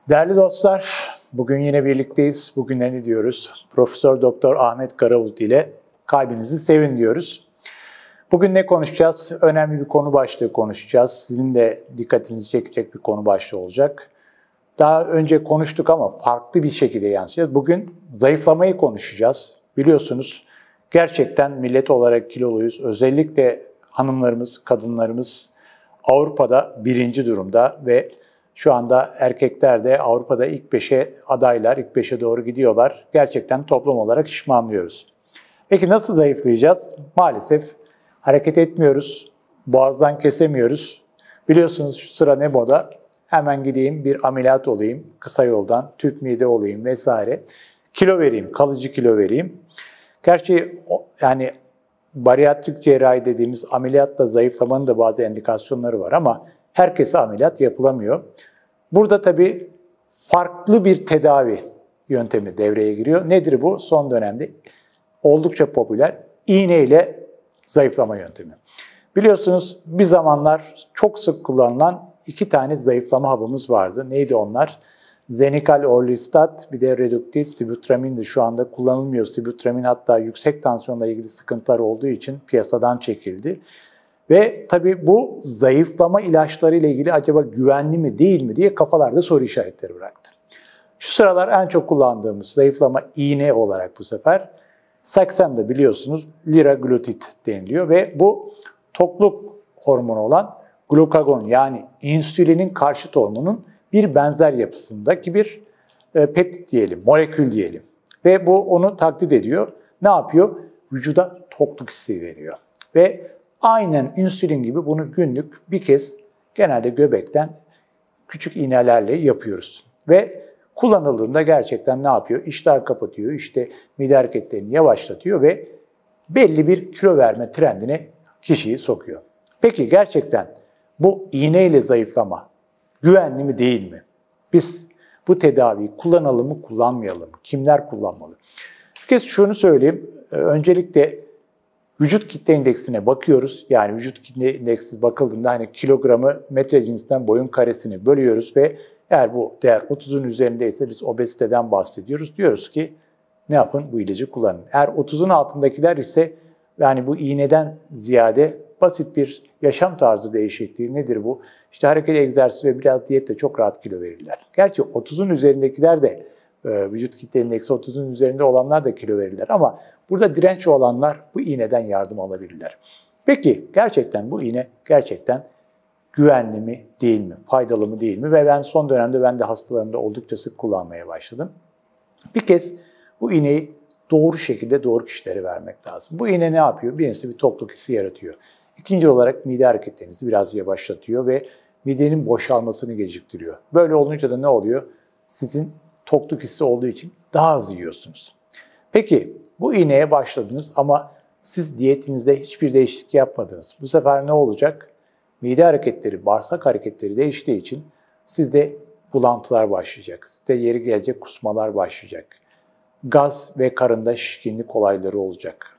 Değerli dostlar, bugün yine birlikteyiz. Bugün ne diyoruz? Profesör Doktor Ahmet Karabulut ile kalbinizi sevin diyoruz. Bugün ne konuşacağız? Önemli bir konu başlığı konuşacağız. Sizin de dikkatinizi çekecek bir konu başlığı olacak. Daha önce konuştuk ama farklı bir şekilde yansıyacağız. Bugün zayıflamayı konuşacağız. Biliyorsunuz gerçekten millet olarak kiloluyuz. Özellikle hanımlarımız, kadınlarımız Avrupa'da birinci durumda ve şu anda erkekler de Avrupa'da ilk 5'e adaylar, ilk 5'e doğru gidiyorlar. Gerçekten toplum olarak şişmanlıyoruz. Peki nasıl zayıflayacağız? Maalesef hareket etmiyoruz, boğazdan kesemiyoruz. Biliyorsunuz şu sıra ne moda? Hemen gideyim bir ameliyat olayım, kısa yoldan, tüp mide olayım vesaire. Kilo vereyim, kalıcı kilo vereyim. Gerçi yani bariyatrik cerrahi dediğimiz ameliyatla zayıflamanın da bazı endikasyonları var ama herkese ameliyat yapılamıyor. Burada tabii farklı bir tedavi yöntemi devreye giriyor. Nedir bu? Son dönemde oldukça popüler iğne ile zayıflama yöntemi. Biliyorsunuz bir zamanlar çok sık kullanılan 2 tane zayıflama hapımız vardı. Neydi onlar? Xenical Orlistat bir de Reductil Sibutramine şu anda kullanılmıyor. Sibutramine hatta yüksek tansiyonla ilgili sıkıntılar olduğu için piyasadan çekildi. Ve tabii bu zayıflama ilaçları ile ilgili acaba güvenli mi değil mi diye kafalarda soru işaretleri bıraktı. Şu sıralar en çok kullandığımız zayıflama iğne olarak bu sefer Saxenda biliyorsunuz liraglutid deniliyor ve bu tokluk hormonu olan glukagon yani insülinin karşıt hormonun bir benzer yapısındaki bir peptit diyelim, molekül diyelim. Ve bu onu taklit ediyor. Ne yapıyor? Vücuda tokluk hissi veriyor. Ve aynen insülin gibi bunu günlük bir kez genelde göbekten küçük iğnelerle yapıyoruz. Ve kullanıldığında gerçekten ne yapıyor? İştahı kapatıyor, işte mide hareketlerini yavaşlatıyor ve belli bir kilo verme trendine kişiyi sokuyor. Peki gerçekten bu iğneyle zayıflama güvenli mi değil mi? Biz bu tedaviyi kullanalım mı, kullanmayalım mı? Kimler kullanmalı? Bir kez şunu söyleyeyim. Öncelikle vücut kitle indeksine bakıyoruz. Yani vücut kitle indeksi bakıldığında hani kilogramı metre cinsinden boyun karesini bölüyoruz ve eğer bu değer 30'un üzerindeyse biz obeziteden bahsediyoruz. Diyoruz ki ne yapın? Bu ilacı kullanın. Eğer 30'un altındakiler ise yani bu iğneden ziyade basit bir yaşam tarzı değişikliği nedir bu? İşte hareket, egzersiz ve biraz diyetle çok rahat kilo verirler. Gerçi 30'un üzerindekiler de vücut kitle indeksi 30'un üzerinde olanlar da kilo verirler ama burada direnç olanlar bu iğneden yardım alabilirler. Peki gerçekten bu iğne gerçekten güvenli mi değil mi, faydalı mı değil mi? Ve ben son dönemde ben de hastalarımda oldukça sık kullanmaya başladım. Bir kez bu iğneyi doğru şekilde doğru kişilere vermek lazım. Bu iğne ne yapıyor? Birincisi bir tokluk hissi yaratıyor. İkinci olarak mide hareketlerinizi biraz yavaşlatıyor ve midenin boşalmasını geciktiriyor. Böyle olunca da ne oluyor? Sizin tokluk hissi olduğu için daha hızlı yiyorsunuz. Peki bu iğneye başladınız ama siz diyetinizde hiçbir değişiklik yapmadınız. Bu sefer ne olacak? Mide hareketleri, bağırsak hareketleri değiştiği için sizde bulantılar başlayacak. Sizde yeri gelecek kusmalar başlayacak. Gaz ve karında şişkinlik olayları olacak.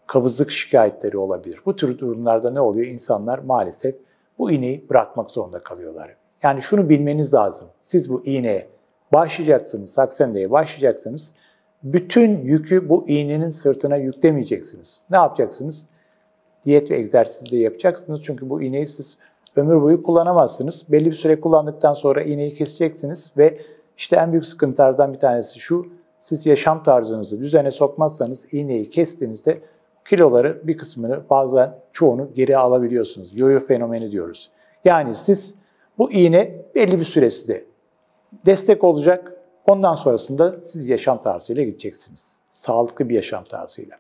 Kabızlık şikayetleri olabilir. Bu tür durumlarda ne oluyor? İnsanlar maalesef bu iğneyi bırakmak zorunda kalıyorlar. Yani şunu bilmeniz lazım. Siz bu iğneye başlayacaksınız, Saxenda'ya başlayacaksınız. Bütün yükü bu iğnenin sırtına yüklemeyeceksiniz. Ne yapacaksınız? Diyet ve egzersiz de yapacaksınız. Çünkü bu iğneyi siz ömür boyu kullanamazsınız. Belli bir süre kullandıktan sonra iğneyi keseceksiniz ve işte en büyük sıkıntılardan bir tanesi şu. Siz yaşam tarzınızı düzene sokmazsanız iğneyi kestiğinizde kiloları bir kısmını bazen çoğunu geri alabiliyorsunuz. Yo-yo fenomeni diyoruz. Yani siz bu iğne belli bir süre size destek olacak. Ondan sonrasında siz yaşam tarzıyla gideceksiniz. Sağlıklı bir yaşam tarzıyla.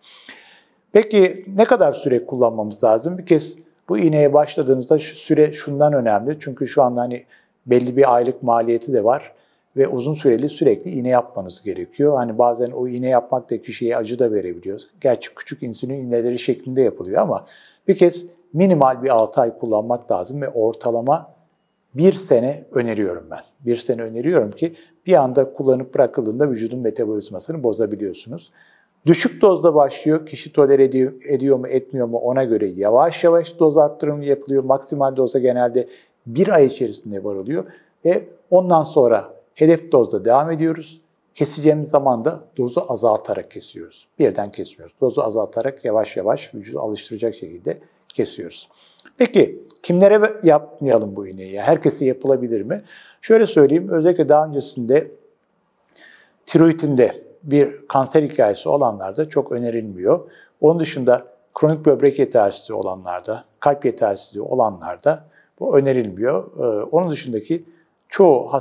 Peki ne kadar süre kullanmamız lazım? Bir kez bu iğneye başladığınızda şu süre şundan önemli. Çünkü şu anda hani belli bir aylık maliyeti de var ve uzun süreli sürekli iğne yapmanız gerekiyor. Hani bazen o iğne yapmak da kişiye acı da verebiliyor. Gerçi küçük insülin iğneleri şeklinde yapılıyor ama bir kez minimal bir 6 ay kullanmak lazım ve ortalama 1 sene öneriyorum ben. 1 sene öneriyorum ki bir anda kullanıp bırakıldığında vücudun metabolizmasını bozabiliyorsunuz. Düşük dozda başlıyor. Kişi tolere ediyor mu etmiyor mu ona göre yavaş yavaş doz arttırımı yapılıyor. Maksimal doza genelde 1 ay içerisinde varılıyor. Ve ondan sonra hedef dozda devam ediyoruz. Keseceğimiz zaman da dozu azaltarak kesiyoruz. Birden kesmiyoruz. Dozu azaltarak yavaş yavaş vücudu alıştıracak şekilde kesiyoruz. Peki kimlere yapmayalım bu iğneyi? Herkese yapılabilir mi? Şöyle söyleyeyim, özellikle daha öncesinde tiroidinde bir kanser hikayesi olanlarda çok önerilmiyor. Onun dışında kronik böbrek yetersizliği olanlarda, kalp yetersizliği olanlarda bu önerilmiyor. Onun dışındaki çoğu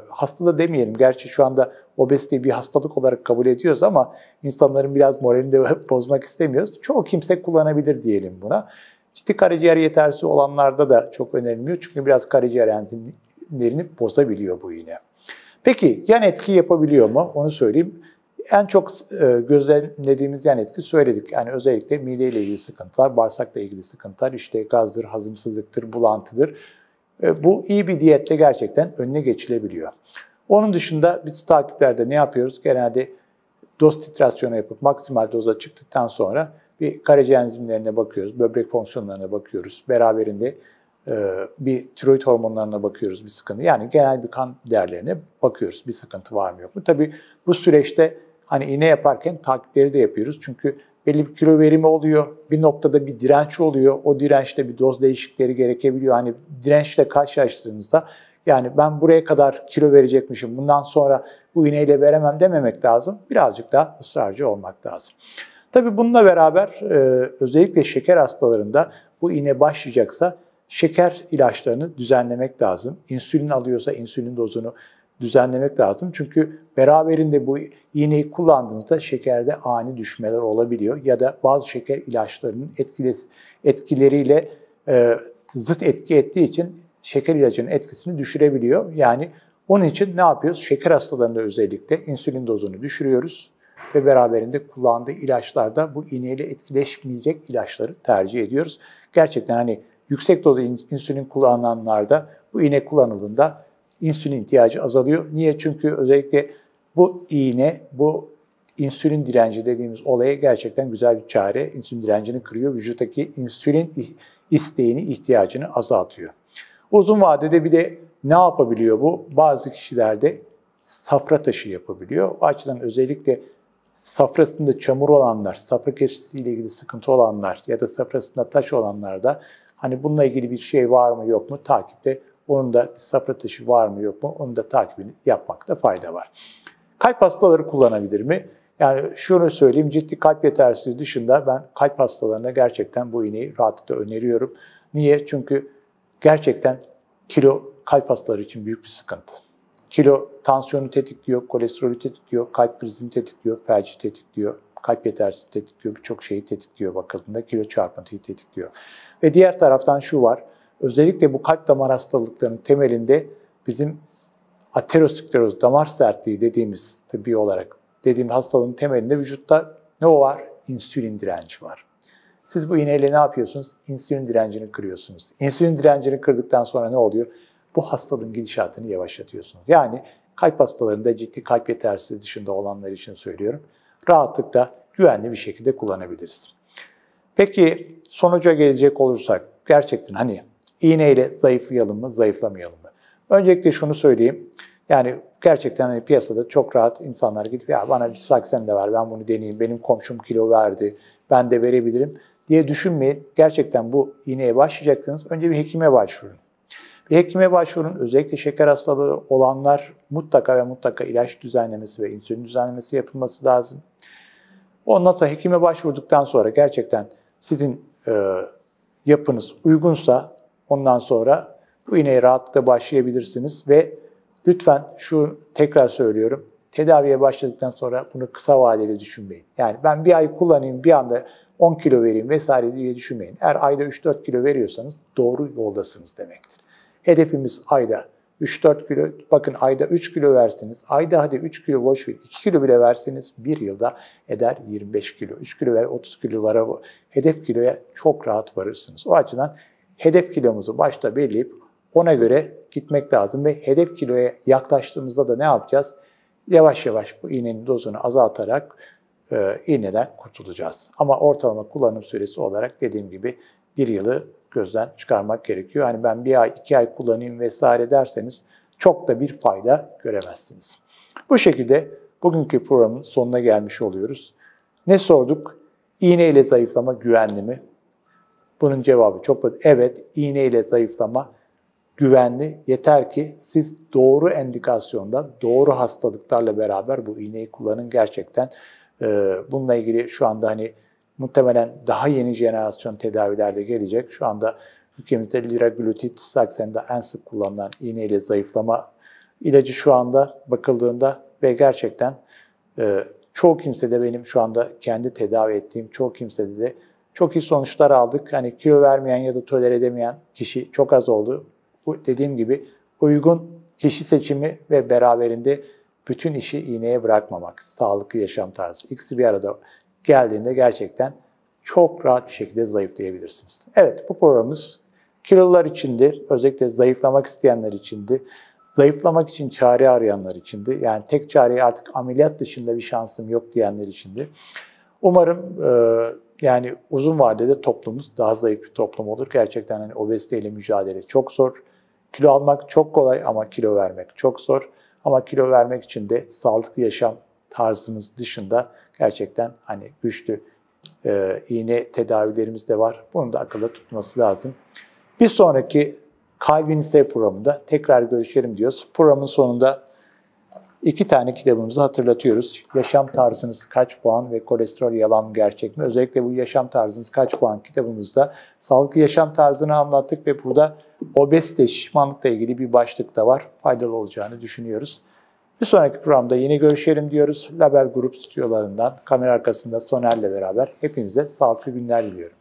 hastada demeyelim, gerçi şu anda obeziteyi bir hastalık olarak kabul ediyoruz ama insanların biraz moralini de bozmak istemiyoruz. Çoğu kimse kullanabilir diyelim buna. Ciddi karaciğer yetersizliği olanlarda da çok önerilmiyor çünkü biraz karaciğer enzimlerini bozabiliyor bu iğne. Peki yan etki yapabiliyor mu? Onu söyleyeyim. En çok gözlemlediğimiz yan etki söyledik. Yani özellikle mideyle ilgili sıkıntılar, bağırsakla ilgili sıkıntılar, işte gazdır, hazımsızlıktır, bulantıdır. Bu iyi bir diyetle gerçekten önüne geçilebiliyor. Onun dışında biz takiplerde ne yapıyoruz? Genelde doz titrasyonu yapıp maksimal doza çıktıktan sonra bir karaciğer enzimlerine bakıyoruz, böbrek fonksiyonlarına bakıyoruz. Beraberinde bir tiroid hormonlarına bakıyoruz bir sıkıntı. Yani genel bir kan değerlerine bakıyoruz bir sıkıntı var mı yok mu. Tabii bu süreçte hani iğne yaparken takipleri de yapıyoruz. Çünkü belli bir kilo verimi oluyor. Bir noktada bir direnç oluyor. O dirençte bir doz değişiklikleri gerekebiliyor. Hani dirençle karşılaştığınızda yani ben buraya kadar kilo verecekmişim, bundan sonra bu iğneyle veremem dememek lazım. Birazcık daha ısrarcı olmak lazım. Tabii bununla beraber özellikle şeker hastalarında bu iğne başlayacaksa şeker ilaçlarını düzenlemek lazım. İnsülin alıyorsa insülin dozunu düzenlemek lazım. Çünkü beraberinde bu iğneyi kullandığınızda şekerde ani düşmeler olabiliyor. Ya da bazı şeker ilaçlarının etkileriyle zıt etki ettiği için şeker ilacının etkisini düşürebiliyor. Yani onun için ne yapıyoruz? Şeker hastalarında özellikle insülin dozunu düşürüyoruz ve beraberinde kullandığı ilaçlarda bu iğneyle etkileşmeyecek ilaçları tercih ediyoruz. Gerçekten hani yüksek doz insülin kullananlarda bu iğne kullanıldığında insülin ihtiyacı azalıyor. Niye? Çünkü özellikle bu iğne, bu insülin direnci dediğimiz olaya gerçekten güzel bir çare. İnsülin direncini kırıyor, vücuttaki insülin isteğini, ihtiyacını azaltıyor. Uzun vadede bir de ne yapabiliyor bu? Bazı kişilerde safra taşı yapabiliyor. O açıdan özellikle safrasında çamur olanlar, safra kesesiyle ilgili sıkıntı olanlar ya da safrasında taş olanlar da hani bununla ilgili bir şey var mı yok mu takipte, onun da bir safra taşı var mı yok mu onu da takibini yapmakta fayda var. Kalp hastaları kullanabilir mi? Yani şunu söyleyeyim, ciddi kalp yetersizliği dışında ben kalp hastalarına gerçekten bu iğneyi rahatlıkla öneriyorum. Niye? Çünkü gerçekten kilo kalp hastaları için büyük bir sıkıntı. Kilo tansiyonu tetikliyor, kolesterolü tetikliyor, kalp krizini tetikliyor, felci tetikliyor, kalp yetersizliği tetikliyor, birçok şeyi tetikliyor bakıldığında, kilo çarpıntıyı tetikliyor. Ve diğer taraftan şu var, özellikle bu kalp damar hastalıklarının temelinde bizim ateroskleroz, damar sertliği dediğimiz tıbbi olarak dediğim hastalığın temelinde vücutta ne var? İnsülin direnci var. Siz bu iğneyle ne yapıyorsunuz? İnsülin direncini kırıyorsunuz. İnsülin direncini kırdıktan sonra ne oluyor? Bu hastalığın gidişatını yavaşlatıyorsunuz. Yani kalp hastalarında ciddi kalp yetersizliği dışında olanlar için söylüyorum. Rahatlıkla, güvenli bir şekilde kullanabiliriz. Peki sonuca gelecek olursak gerçekten hani iğneyle zayıflayalım mı, zayıflamayalım mı? Öncelikle şunu söyleyeyim. Yani gerçekten hani piyasada çok rahat insanlar gidip ya bana bir Saxen de ver, ben bunu deneyeyim, benim komşum kilo verdi, ben de verebilirim diye düşünmeyin. Gerçekten bu iğneye başlayacaksınız. Önce bir hekime başvurun. Bir hekime başvurun. Özellikle şeker hastalığı olanlar mutlaka ve mutlaka ilaç düzenlemesi ve insülin düzenlemesi yapılması lazım. Ondan sonra hekime başvurduktan sonra gerçekten sizin yapınız uygunsa ondan sonra bu iğneye rahatlıkla başlayabilirsiniz ve lütfen şu tekrar söylüyorum. Tedaviye başladıktan sonra bunu kısa vadeli düşünmeyin. Yani ben bir ay kullanayım, bir anda 10 kilo vereyim vesaire diye düşünmeyin. Eğer ayda 3-4 kilo veriyorsanız doğru yoldasınız demektir. Hedefimiz ayda 3-4 kilo, bakın ayda 3 kilo verseniz, ayda hadi 3 kilo boş ver, 2 kilo bile verseniz bir yılda eder 25 kilo. 3 kilo ver 30 kilolara, hedef kiloya çok rahat varırsınız. O açıdan hedef kilomuzu başta belirleyip ona göre gitmek lazım ve hedef kiloya yaklaştığımızda da ne yapacağız? Yavaş yavaş bu iğnenin dozunu azaltarak iğneden kurtulacağız. Ama ortalama kullanım süresi olarak dediğim gibi bir yılı gözden çıkarmak gerekiyor. Hani ben bir ay, 2 ay kullanayım vesaire derseniz çok da bir fayda göremezsiniz. Bu şekilde bugünkü programın sonuna gelmiş oluyoruz. Ne sorduk? İğne ile zayıflama güvenli mi? Bunun cevabı çok basit. Evet, iğne ile zayıflama güvenli. Yeter ki siz doğru endikasyonda, doğru hastalıklarla beraber bu iğneyi kullanın gerçekten. Bununla ilgili şu anda muhtemelen daha yeni jenerasyon tedavilerde gelecek. Şu anda ülkemizde liraglutid, Saxenda en sık kullanılan iğne ile zayıflama ilacı şu anda bakıldığında ve gerçekten çoğu kimsede benim şu anda kendi tedavi ettiğim çoğu kimsede de çok iyi sonuçlar aldık. Kilo vermeyen ya da tolere edemeyen kişi çok az oldu. Bu dediğim gibi uygun kişi seçimi ve beraberinde bütün işi iğneye bırakmamak, sağlıklı yaşam tarzı. İkisi bir arada geldiğinde gerçekten çok rahat bir şekilde zayıflayabilirsiniz. Evet, bu programımız kilolular içindi, özellikle zayıflamak isteyenler içindi, zayıflamak için çare arayanlar içindi. Yani tek çare artık ameliyat dışında bir şansım yok diyenler içindi. Umarım uzun vadede toplumumuz daha zayıf bir toplum olur. Gerçekten obeziteyle mücadele çok zor. Kilo almak çok kolay ama kilo vermek çok zor. Ama kilo vermek için de sağlıklı yaşam tarzımız dışında gerçekten güçlü iğne tedavilerimiz de var. Bunu da akılda tutması lazım. Bir sonraki Kalbini Sev programında tekrar görüşelim diyoruz. Programın sonunda 2 tane kitabımızı hatırlatıyoruz. Yaşam tarzınız kaç puan ve kolesterol yalan mı gerçek mi? Özellikle bu yaşam tarzınız kaç puan kitabımızda sağlıklı yaşam tarzını anlattık ve burada obezite, şişmanlıkla ilgili bir başlık da var. Faydalı olacağını düşünüyoruz. Bir sonraki programda yine görüşelim diyoruz. Label Grup stüdyolarından kamera arkasında Soner'le beraber hepinize sağlıklı günler diliyorum.